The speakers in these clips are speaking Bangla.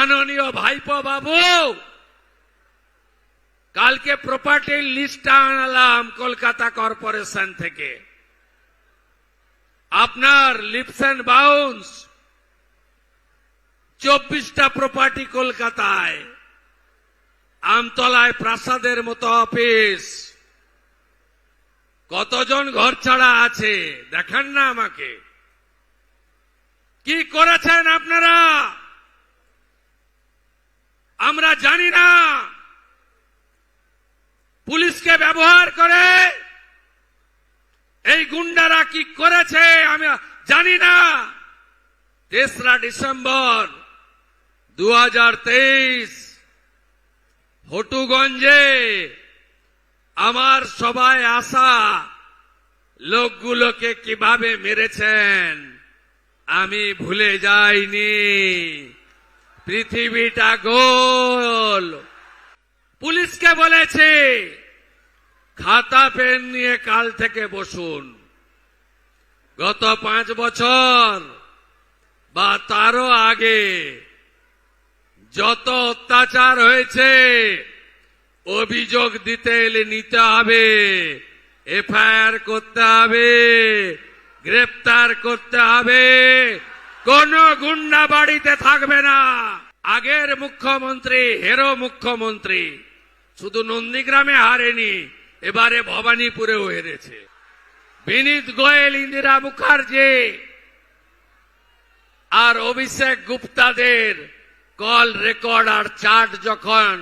মাননীয় ভাইপো বাবু, কালকে প্রপার্টির লিস্ট আনলাম কলকাতা কর্পোরেশন থেকে। আপনার লিপস এন্ড বাউন্স 24টা প্রপার্টি কলকাতায়, আমতলায় প্রাসাদের মতো অফিস, কতজন ঘর ছাড়া আছে দেখান না আমাকে। কি করেছেন আপনারা আমরা জানি না। পুলিশকে ব্যবহার করে এই গুন্ডারা কি করেছে আমি জানি না। 3রা ডিসেম্বর 2023 হটুগঞ্জে আমার সভায় আসা লোকগুলোকে কিভাবে মেরেছেন আমি ভুলে যাইনি। পৃথিবীটা গোল। পুলিশকে বলেছে খাতা পেন নিয়ে কাল থেকে বসুন। গত 5 বছর বা তারও আগে যত অত্যাচার হয়েছে অভিযোগ দিতে এলে নিতে হবে, এফআইআর করতে হবে, গ্রেপ্তার করতে হবে। কোন গুন্ডা বাড়িতে থাকবে না। আগের মুখ্যমন্ত্রী হেরো মুখ্যমন্ত্রী শুধু নন্দীগ্রামে হারেনি, এবারে ভবানীপুরেও হেরেছে। বিনীত গোয়েল, ইন্দিরা মুখার্জি আর অভিষেক গুপ্তাদের কল রেকর্ড আর চার্ট যখন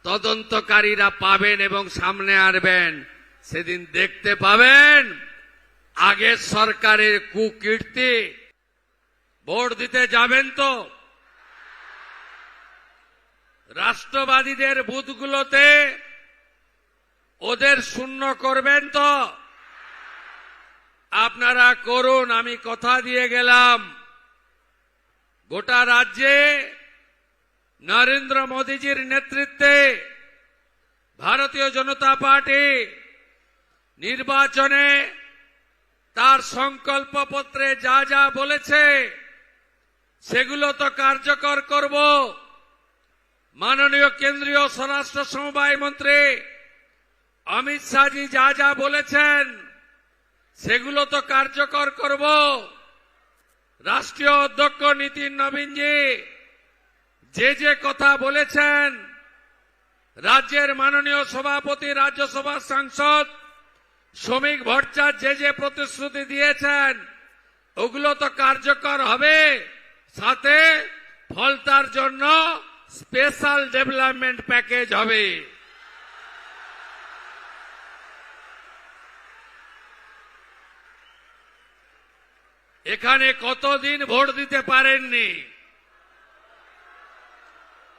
তদন্তকারীরা পাবেন এবং সামনে আনবেন, সেদিন দেখতে পাবেন আগের সরকারের কুকীর্তি। ভোট দিতে যাবেন তো রাষ্ট্রবাদীদের বুথগুলোতে ওদের শূন্য করবেন তো? আপনারা করুন, আমি কথা দিয়ে গেলাম। গোটা রাজ্যে নরেন্দ্র মোদীজির নেতৃত্বে ভারতীয় জনতা পার্টি নির্বাচনে তার সংকল্পপত্রে যা যা বলেছে সেগুলো তো কার্যকর করব। মাননীয় কেন্দ্রীয় স্বরাষ্ট্র সমবায় মন্ত্রী অমিত শাহজি যা যা বলেছেন সেগুলো তো কার্যকর করব। রাষ্ট্রীয় অধ্যক্ষ নীতিন নবীনজি যে যে কথা বলেছেন, রাজ্যের মাননীয় সভাপতি রাজ্যসভার সাংসদ শ্রমিক ভট্টাচার্য যে যে প্রতিশ্রুতি দিয়েছেন ওগুলো তো কার্যকর হবে। সাথে ফলতার জন্য স্পেশাল ডেভেলপমেন্ট প্যাকেজ হবে। এখানে কতদিন ভোট দিতে পারেননি।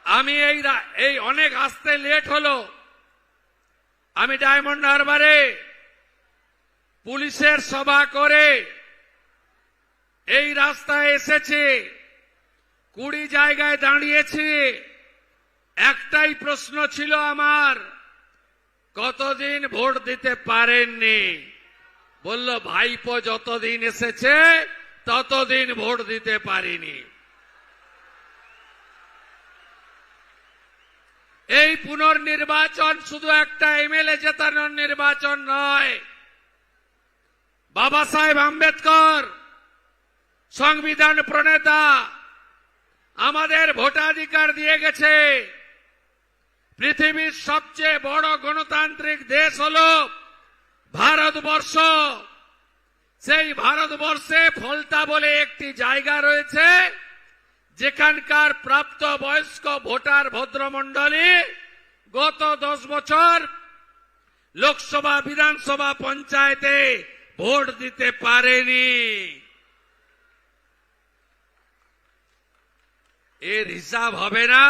আমি এই অনেক আসতে লেট হলো। আমি ডায়মন্ড হারবারে পুলিশের সভা করে এই রাস্তায় এসেছি, 20 জায়গায় দাঁড়িয়েছি। একটাই প্রশ্ন ছিল আমার, কতদিন ভোট দিতে পারেননি? বলল ভাইপো যতদিন এসেছে ততদিন ভোট দিতে পারিনি। এই পুনর্নির্বাচন শুধু একটা এমএলএ জেতানোর নির্বাচন নয়। বাবা সাহেব আম্বেদকর সংবিধান প্রণেতা আমাদের ভোটাধিকার দিয়ে গেছে। পৃথিবীর সবচেয়ে বড় গণতান্ত্রিক দেশ হল ভারতবর্ষ। সেই ভারতবর্ষে ফলতা বলে একটি জায়গা রয়েছে যেখানকার প্রাপ্ত বয়স্ক ভোটার ভদ্রমণ্ডলী গত 10 বছর লোকসভা, বিধানসভা, পঞ্চায়েতে ভোট দিতে পারেনি। এর হিসাব হবে না,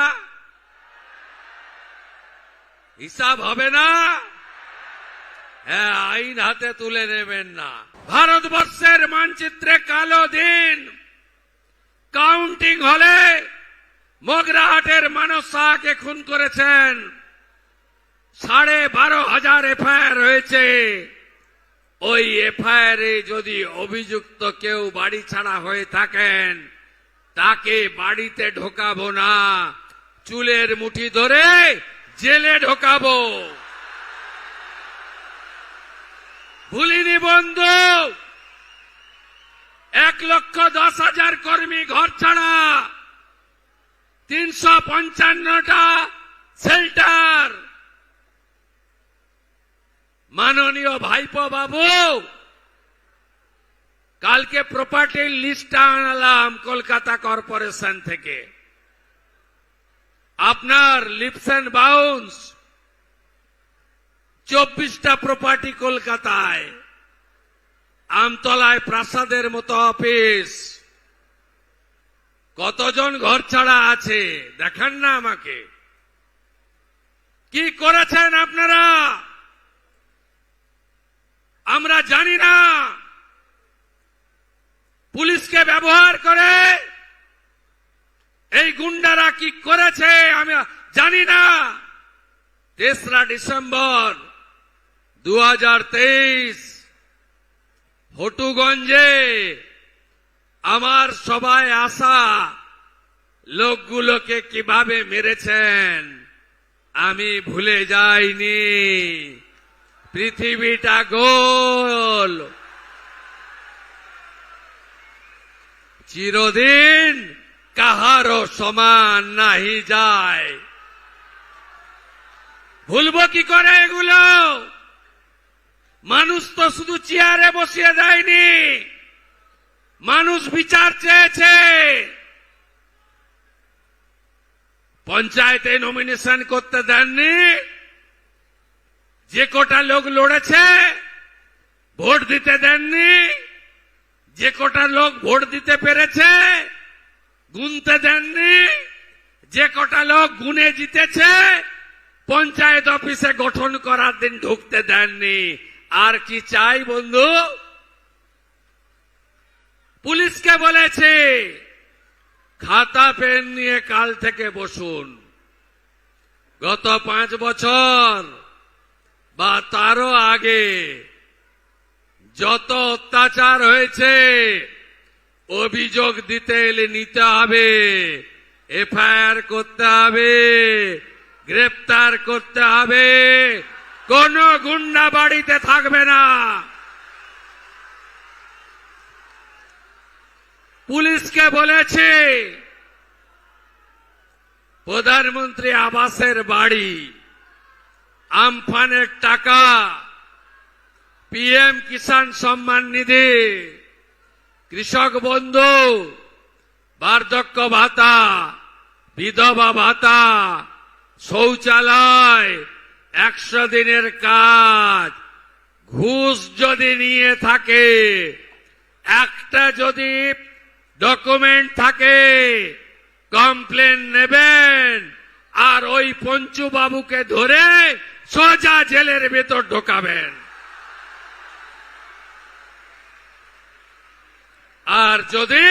হিসাব হবে না। হ্যাঁ, আইন হাতে তুলে নেবেন না। ভারতবর্ষের মানচিত্রে কালো দিন। কাউন্টিং হলে মগরাহাটের মানস শাহকে খুন করেছেন। 12,500 এফআইআর হয়েছে। ওই এফআইআরে যদি অভিযুক্ত কেউ বাড়ি ছাড়া হয়ে থাকেন তাকে বাড়িতে ঢোকাবো না, চুলের মুঠি ধরে জেলে ঢোকাবো। ভুলিনি বন্ধু, 1,10,000 কর্মী ঘর ছাড়া, 355টা শেল্টার। মাননীয় ভাইপো বাবু, কালকে প্রপার্টির লিস্ট আনলাম কলকাতা কর্পোরেশন থেকে। আপনার লিপস এন্ড বাউন্স 24টা প্রপার্টি কলকাতায়, আমতলায় প্রাসাদের মতো অফিস। কতজন ঘর ছাড়া আছে দেখান না আমাকে। কি করেছেন আপনারা আমরা জানি না। পুলিশকে ব্যবহার করে এই গুন্ডারা কি করেছে আমি জানি না। 3রা ডিসেম্বর 2023 হটুগঞ্জে আমার সভায় আসা লোকগুলোকে কিভাবে মেরেছেন আমি ভুলে যাইনি। পৃথিবীটা গোল, চিরদিন কাহারও সমান নাহি যায়। ভুলবো কি করে এগুলো? মানুষ তো শুধু চেয়ারে বসিয়ে দেয়নি, মানুষ বিচার চেয়েছে। পঞ্চায়েতে নমিনেশন করতে দেননি, যে কটা লোক লড়েছে ভোট দিতে দেননি, যে কটা লোক ভোট দিতে পেরেছে গুনতে দেননি, যে কটা লোক গুনে জিতেছে পঞ্চায়েত অফিসে গঠন করার দিন ঢুকতে দেননি। আর কি চাই বন্ধু? পুলিশকে বলেছে খাতা পেন নিয়ে কাল থেকে বসুন। গত 5 বছর বা তারও আগে যত অত্যাচার হয়েছে অভিযোগ দিতে এলে নিতে হবে, এফআইআর করতে হবে, গ্রেপ্তার করতে হবে। কোন গুন্ডা বাড়িতে থাকবে না। পুলিশকে বলেছে প্রধানমন্ত্রী আবাসের বাড়ি, আমফানের টাকা, পিএম কিষাণ সম্মান নিধি, কৃষক বন্ধু, বার্ধক্য ভাতা, বিধবা ভাতা, শৌচালয়, 100 দিনের কাজ, ঘুষ যদি নিয়ে থাকে, একটা যদি ডকুমেন্ট থাকে কমপ্লেন নেবেন আর ওই পঞ্চু বাবুকে ধরে সোজা জেলের ভেতর ঢোকাবেন। আর যদি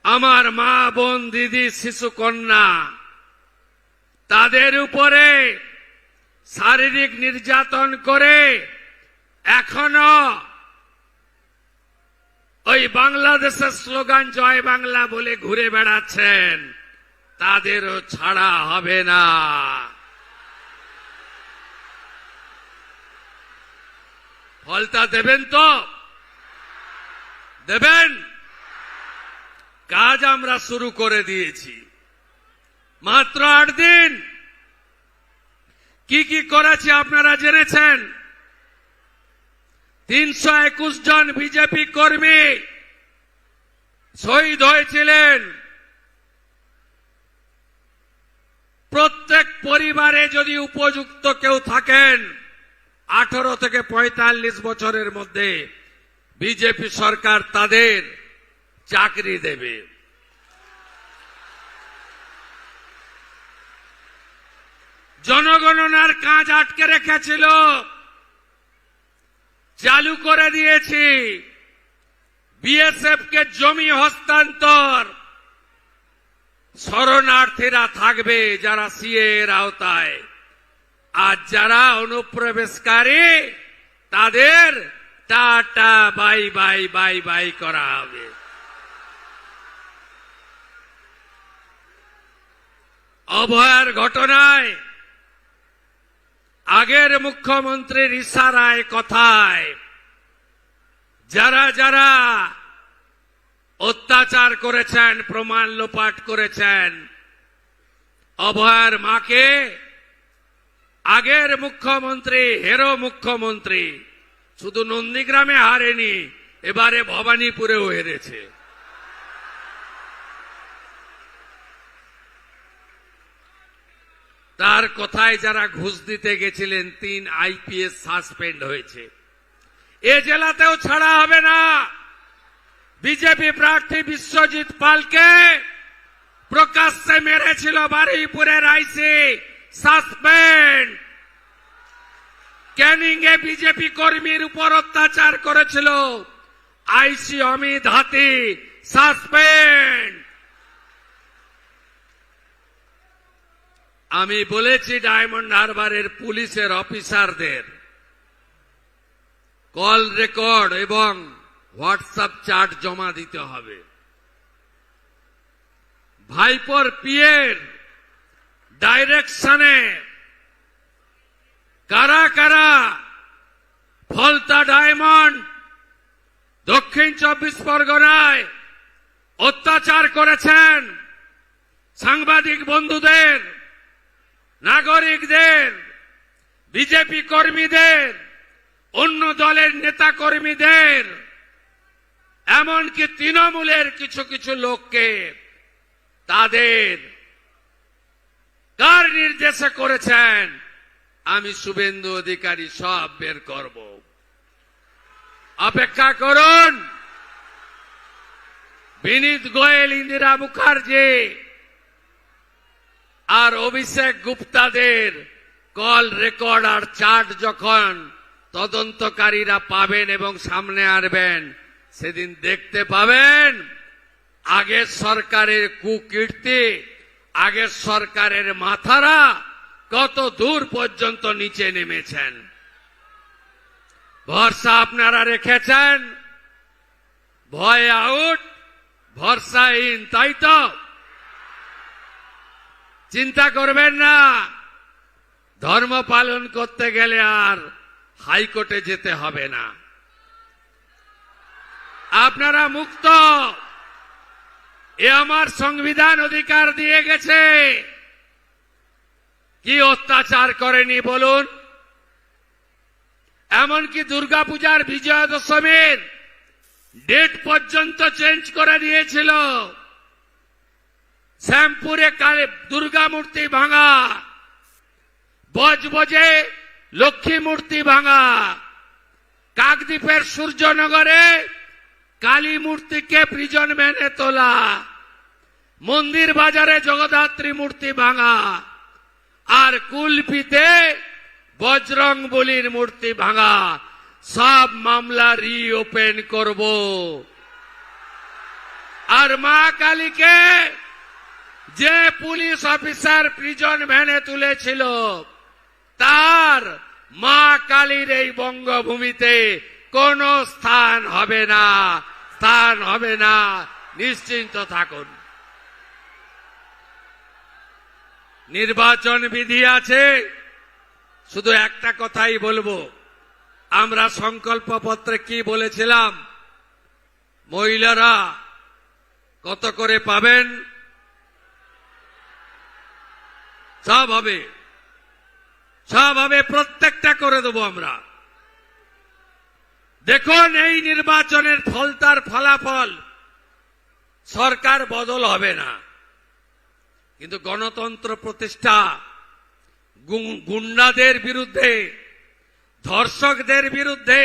আমার মা বোন দিদি শিশু কন্যা তাদের উপরে শারীরিক নির্যাতন করে এখনো ওই বাংলাদেশের স্লোগান জয় বাংলা বলে ঘুরে বেড়াচ্ছেন, তাদেরও ছাড়া হবে না। ফলটা দেবেন তো? দেবেন? কাজ আমরা শুরু করে দিয়েছি। মাত্র 8 দিন কি কি করেছে আপনারা জেনেছেন। 321 জন বিজেপি কর্মী শহীদ হয়েছিলেন। প্রত্যেক পরিবারে যদি উপযুক্ত কেউ থাকেন 18 থেকে 45 বছরের মধ্যে বিজেপি সরকার তাদের চাকরি দেবে। জনগণনার কাজ আটকে রেখেছিল, চালু করে দিয়েছি। বিএসএফ কে জমি হস্তান্তর, শরণার্থীরা থাকবে যারা সিএ এর আওতায়, আর যারা অনুপ্রবেশকারী তাদের tata bye bye bye bye করা হবে। অভয়ার ঘটনায় আগের মুখ্যমন্ত্রীর ইশারায় কথায় যারা যারা অত্যাচার করেছেন, প্রমাণ লোপাট করেছেন, অভয়ার মাকে আগের মুখ্যমন্ত্রী, হেরো মুখ্যমন্ত্রী শুধু নন্দীগ্রামে হারেনি, এবারে ভবানীপুরেও হেরেছে। তার কথায় যারা ঘুষ দিতে গেছিলেন 3 আইপিএস সাসপেন্ড হয়েছে। এ জেলাতেও ছাড়া হবে না। বিজেপি প্রার্থী বিশ্বজিৎ পালকে প্রকাশ্যে মেরেছিল বারুইপুরের আইসি, সাসপেন্ড। ক্যানিং এ বিজেপি কর্মীর উপর অত্যাচার করেছিল আইসি অমিত হাতি, সাসপেন্ড। আমি বলেছি ডায়মন্ড হারবারের পুলিশের অফিসারদের কল রেকর্ড এবং হোয়াটসঅ্যাপ চ্যাট জমা দিতে হবে। ভাইপোর পিএর ডাইরেকশনে কারা কারা ফলতা ডায়মন্ড, দক্ষিণ 24 পরগনায় অত্যাচার করেছেন সাংবাদিক বন্ধুদের, নাগরিকদের, বিজেপি কর্মীদের, অন্য দলের নেতা কর্মীদের, এমনকি তৃণমূলের কিছু কিছু লোককে তাদের কার নির্দেশে করেছেন আমি শুভেন্দু অধিকারী সব বের করব। অপেক্ষা করুন। বিনীত গোয়েল, ইন্দিরা মুখার্জি আর অভিষেক গুপ্তাদের কল রেকর্ড আর চার্ট যখন তদন্তকারীরা পাবেন এবং সামনে আনবেন, সেদিন দেখতে পাবেন আগের সরকারের কুকীর্তি, আগের সরকারের মাথারা কত দূর পর্যন্ত নিচে নেমেছেন। ভরসা আপনারা রেখেছেন, ভয় আউট, ভরসা ইন, তাই তো? চিন্তা করবেন না, ধর্ম পালন করতে গেলে আর হাইকোর্টে যেতে হবে না। আপনারা মুক্ত। এ আমার সংবিধান অধিকার দিয়ে গেছে। কি অত্যাচার করেনি বলুন? এমনকি দুর্গাপূজার বিজয়া দশমীর ডেট পর্যন্ত চেঞ্জ করে দিয়েছিল। শ্যামপুরে দুর্গা মূর্তি ভাঙা, বজবজে লক্ষ্মী মূর্তি ভাঙা, কাকদ্বীপের সূর্যনগরে কালী মূর্তিকে প্রিজন ভ্যানে তোলা, মন্দির বাজারে জগদ্ধাত্রী মূর্তি ভাঙা, আর কুলপিতে বজরং বলির মূর্তি ভাঙা। সব মামলা রিওপেন করব। আর মা কালীকে যে পুলিশ অফিসার প্রিজন ভ্যানে তুলেছিল, তার মা কালীর এই বঙ্গভূমিতে কোন স্থান হবে না, স্থান হবে না, নিশ্চিন্ত থাকুন। নির্বাচন বিধি আছে, শুধু একটা কথাই বলবো, আমরা সংকল্প পত্রে কি বলেছিলাম, মহিলারা কত করে পাবেন, সব হবে, সব হবে, প্রত্যেকটা করে দেবো আমরা। দেখুন এই নির্বাচনের ফলতার ফলাফল, সরকার বদল হবে না, কিন্তু গণতন্ত্র প্রতিষ্ঠা, গুন্ডাদের বিরুদ্ধে, ধর্ষকদের বিরুদ্ধে,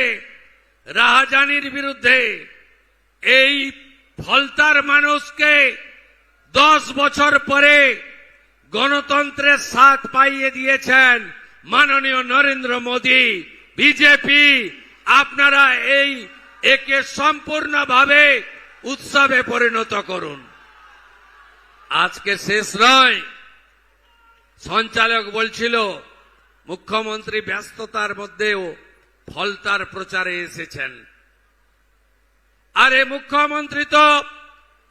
রাহাজানির বিরুদ্ধে এই ফলতার মানুষকে 10 বছর পরে গণতন্ত্রের স্বাদ পাইয়ে দিয়েছেন মাননীয় নরেন্দ্র মোদী, বিজেপি। আপনারা একে সম্পূর্ণভাবে উৎসবে পরিণত করুন। আজকে শেষ নয়, সঞ্চালক বলছিল মুখ্যমন্ত্রী ব্যস্ততার মধ্যেও ফলতার প্রচারে এসেছেন। আরে মুখ্যমন্ত্রী তো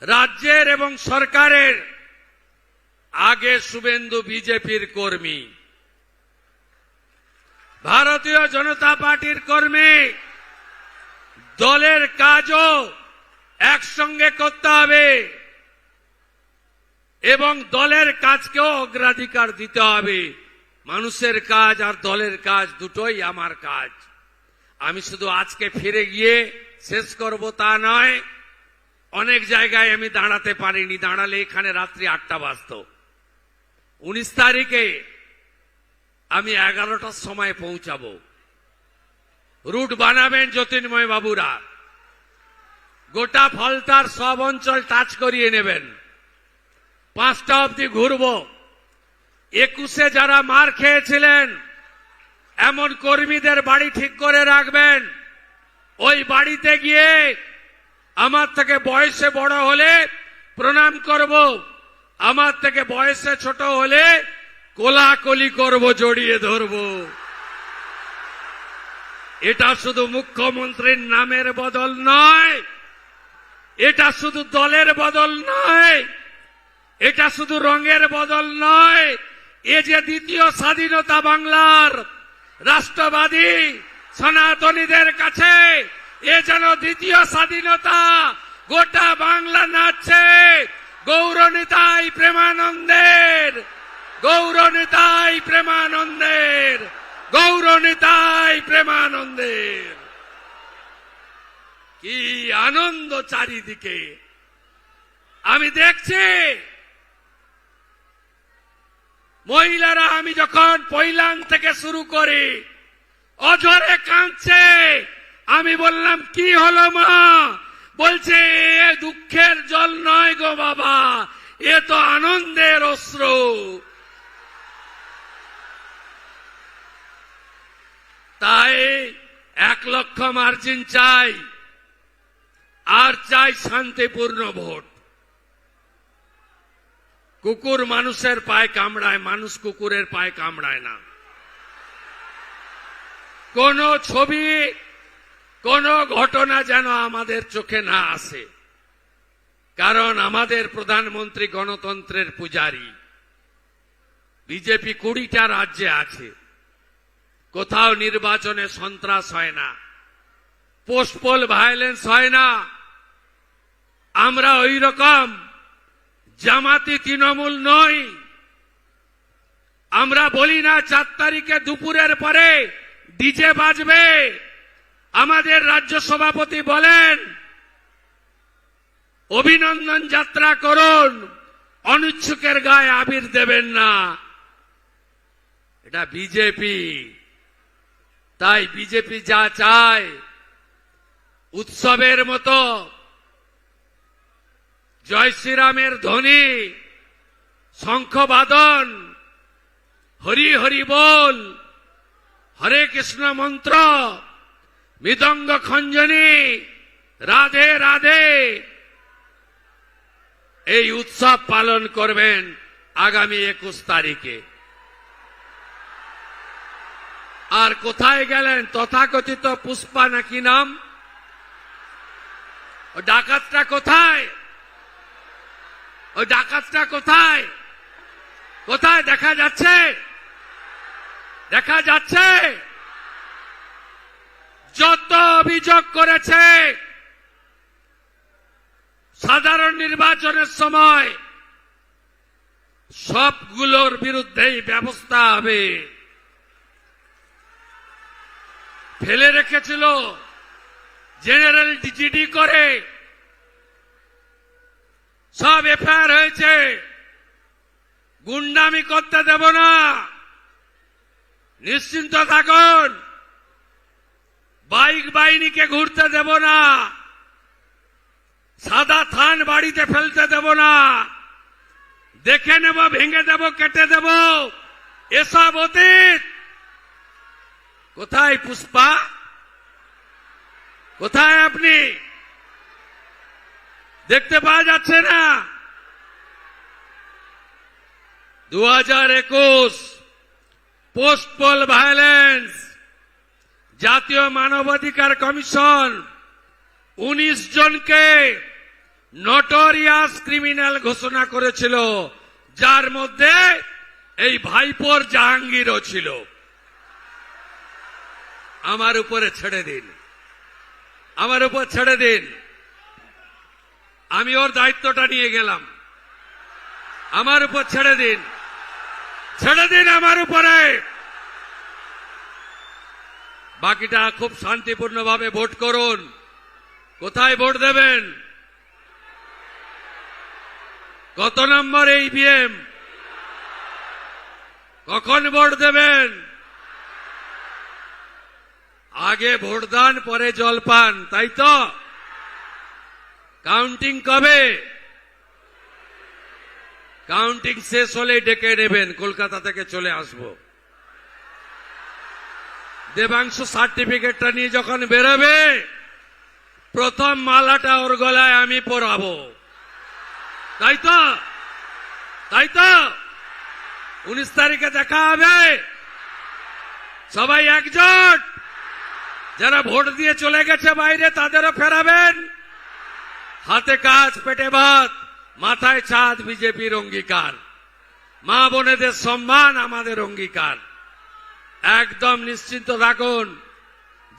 রাজ্যের এবং সরকারের আগে শুভেন্দু বিজেপির কর্মী, ভারতীয় জনতা পার্টির কর্মী। দলের কাজও একসঙ্গে করতে হবে এবং দলের কাজকেও অগ্রাধিকার দিতে হবে। মানুষের কাজ আর দলের কাজ দুটোই আমার কাজ। আমি শুধু আজকে ফিরে গিয়ে শেষ করব তা নয়, অনেক জায়গায় আমি দাঁড়াতে পারিনি, দাঁড়ালে এখানে রাত্রি 8টা বাজত। 19 তারিখে আমি 11টার সময় পৌঁছাবো। রুট বানাবেন জ্যোতির্ময় বাবুরা, গোটা ফলতার সব অঞ্চল টাচ করিয়ে নেবেন। 5টা অবধি ঘুরব। 21-এ যারা মার খেয়েছিলেন এমন কর্মীদের বাড়ি ঠিক করে রাখবেন। ওই বাড়িতে গিয়ে আমার থেকে বয়সে বড় হলে প্রণাম করব, আমার থেকে বয়সে ছোট হলে কোলাকুলি করব, জড়িয়ে ধরব। এটা শুধু মুখ্যমন্ত্রীর নামের বদল নয়, এটা শুধু দলের বদল নয়, এটা শুধু রঙের বদল নয়। এ যে দ্বিতীয় স্বাধীনতা বাংলার, রাষ্ট্রবাদী সনাতনীদের কাছে এ যেন দ্বিতীয় স্বাধীনতা। গোটা বাংলা নাচছে গৌরনিতাই প্রেমানন্দের, গৌরনিতাই প্রেমানন্দের, গৌরনিতাই প্রেমানন্দের। কি আনন্দ চারিদিকে আমি দেখছি। মহিলারা আমি যখন পৈলান থেকে শুরু করি অঝরে কাঁদছে। আমি বললাম কি হলো মা? বলছে এ দুঃখের জল নয় গো বাবা, এ তো আনন্দের অশ্রু। তাই 1 লক্ষ মার্জিন চাই, আর চাই শান্তিপূর্ণ ভোট। কুকুর মানুষের পায়ে কামড়ায়, মানুষ কুকুরের পায়ে কামড়ায় না। কোন ছবি, কোন ঘটনা যেন আমাদের চোখে না আসে, কারণ আমাদের প্রধানমন্ত্রী গণতন্ত্রের পূজারী। বিজেপি 20টা রাজ্যে আছে, কোথাও নির্বাচনে সন্ত্রাস হয় না, পোস্টপোল ভায়োলেন্স হয় না। আমরা ওই রকম জামাতি তৃণমূল নই। আমরা বলি না 4 তারিখে দুপুরের পরে ডিজে বাজবে। আমাদের রাজ্য সভাপতি বলেন অভিনন্দন যাত্রা করুন, অনিচ্ছুকের গায়ে আবির দেবেন না। এটা বিজেপি। তাই বিজেপি যা চায় উৎসবের মতো জয় শ্রীরামের ধ্বনি, শঙ্খবাদন, হরি হরি বল, হরে কৃষ্ণ মন্ত্র, মৃদঙ্গ খঞ্জনি, রাধে রাধে, এই উৎসব পালন করবেন আগামী 21 তারিখে। আর কোথায় গেলেন তথাকথিত পুষ্পা নাকি নাম? ও ডাকাতটা কোথায়? ওই ডাকাতটা কোথায়? কোথায় দেখা যাচ্ছে? দেখা যাচ্ছে? যত অভিযোগ করেছে সাধারণ নির্বাচনের সময় সবগুলোর বিরুদ্ধেই ব্যবস্থা হবে। ফেলে রেখেছিল জেনারেল জিডি করে, সব এফআইআর হয়েছে। গুন্ডামি করতে দেব না, নিশ্চিন্ত থাকুন। বাইক বাহিনীকে ঘুরতে দেব না, সাদা থান বাড়িতে ফেলতে দেব না, দেখে নেব, ভেঙে দেব, কেটে দেব, এসব অতীত। কোথায় পুষ্পা? কোথায় আপনি? দেখতে পাওয়া যাচ্ছে না? 2021 পোস্টপোল ভায়োলেন্স, জাতীয় মানবাধিকার কমিশন 19 জনকে নটোরিয়াস ক্রিমিনাল ঘোষণা করেছিল, যার মধ্যে এই ভাইপোর জাহাঙ্গীরও ছিল। আমার উপরে ছেড়ে দিন, আমার উপর ছেড়ে দিন, আমি ওর দায়িত্বটা নিয়ে গেলাম। আমার উপর ছেড়ে দিন, ছেড়ে দিন আমার উপরে। বাকিটা খুব শান্তিপূর্ণভাবে ভোট করুন। কোথায় ভোট দেবেন? কত নম্বর ইভিএম? কখন ভোট দেবেন? আগে ভোটদান পরে জলপান, তাই তো? কাউন্টিং কবে? কাউন্টিং শেষ হলে ডেকে নেবেন, কলকাতা থেকে চলে আসব। দেবাংশু সার্টিফিকেটটা নিয়ে যখন বেরোবে, প্রথম মালাটা ওর গলায় আমি পরাবো, তাই তো? তাই তো? 19 তারিখে দেখা হবে। সবাই একজোট। যারা ভোট দিয়ে চলে গেছে বাইরে তাদেরও ফেরাবেন। হাতে কাজ, পেটে ভাত, মাথায় ছাদ বিজেপির অঙ্গীকার। মা বোনেদের সম্মান আমাদের অঙ্গীকার। একদম নিশ্চিন্ত থাকুন।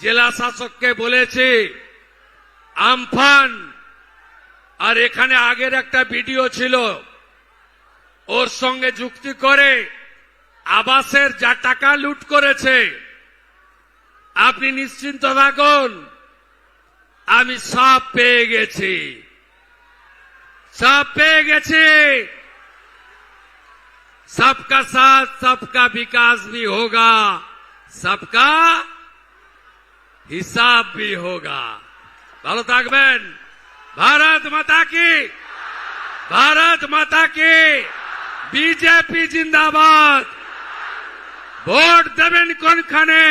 জেলা শাসককে বলেছি আমফান আর এখানে আগের একটা ভিডিও ছিল, ওর সঙ্গে যুক্তি করে আবাসের যা টাকা লুট করেছে, আপনি নিশ্চিন্ত থাকুন, আমি সব পেয়ে গেছি, সব পেয়ে গেছি। सबका साथ सबका विकास भी होगा, सबका हिसाब भी होगा। ভালো থাকবেন। भारत माता की, भारत माता की। बीजेपी जिंदाबाद। ভোট দেবেন কোনখানে?